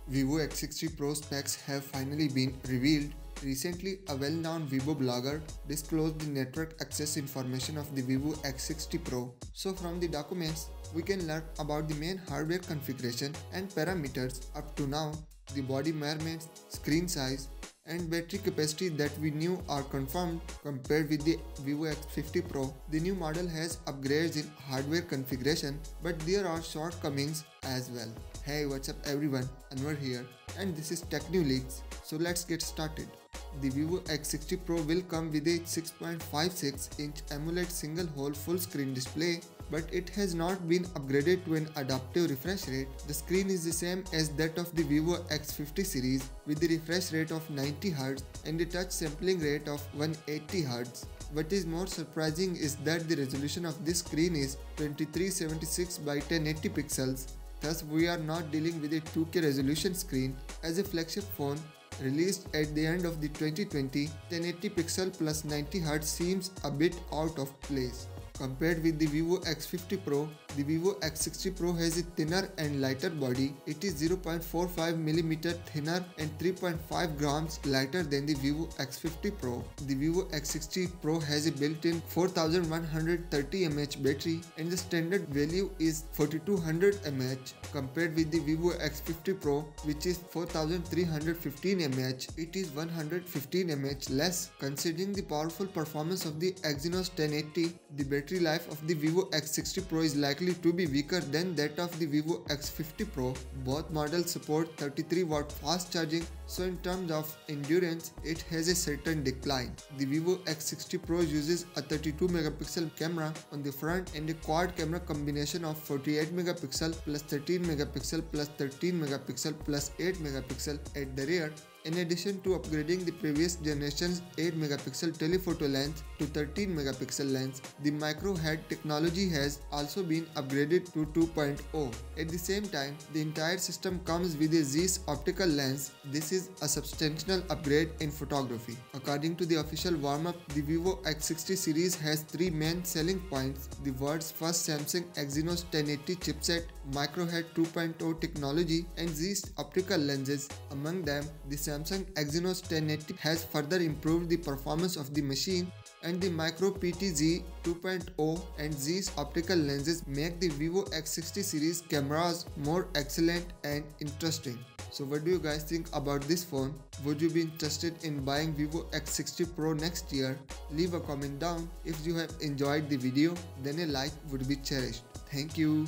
Vivo X60 Pro specs have finally been revealed. Recently, a well-known Vivo blogger disclosed the network access information of the Vivo X60 Pro. So from the documents, we can learn about the main hardware configuration and parameters. Up to now, the body measurements, screen size, and battery capacity that we knew are confirmed compared with the Vivo X50 Pro. The new model has upgrades in hardware configuration, but there are shortcomings as well. Hey, what's up everyone, Anwar here, and this is Tech New Leaks. So let's get started. The Vivo X60 Pro will come with a 6.56-inch AMOLED single-hole full-screen display, but it has not been upgraded to an adaptive refresh rate. The screen is the same as that of the Vivo X50 series with the refresh rate of 90Hz and a touch sampling rate of 180Hz. What is more surprising is that the resolution of this screen is 2376 by 1080 pixels. Thus, we are not dealing with a 2K resolution screen. As a flagship phone released at the end of the 2020, 1080 pixel plus 90Hz seems a bit out of place. Compared with the Vivo X50 Pro, the Vivo X60 Pro has a thinner and lighter body. It is 0.45mm thinner and 3.5 grams lighter than the Vivo X50 Pro. The Vivo X60 Pro has a built-in 4130 mAh battery and the standard value is 4200 mAh compared with the Vivo X50 Pro, which is 4315 mAh. It is 115 mAh less. Considering the powerful performance of the Exynos 1080, the battery life of the Vivo X60 Pro is likely to be weaker than that of the Vivo X50 Pro. Both models support 33W fast charging, so in terms of endurance, it has a certain decline. The Vivo X60 Pro uses a 32MP camera on the front and a quad camera combination of 48MP plus 13MP plus 13MP plus 8MP at the rear. In addition to upgrading the previous generation's 8MP telephoto lens to 13MP lens, the micro head technology has also been upgraded to 2.0. At the same time, the entire system comes with a Zeiss optical lens. This is a substantial upgrade in photography. According to the official warm-up, the Vivo X60 series has three main selling points: the world's first Samsung Exynos 1080 chipset, micro head 2.0 technology, and Zeiss optical lenses. Among them, the Samsung Exynos 1080 has further improved the performance of the machine, and the Micro PTZ 2.0 and Zeiss optical lenses make the Vivo X60 series cameras more excellent and interesting. So what do you guys think about this phone? Would you be interested in buying Vivo X60 Pro next year? Leave a comment down. If you have enjoyed the video, then a like would be cherished. Thank you.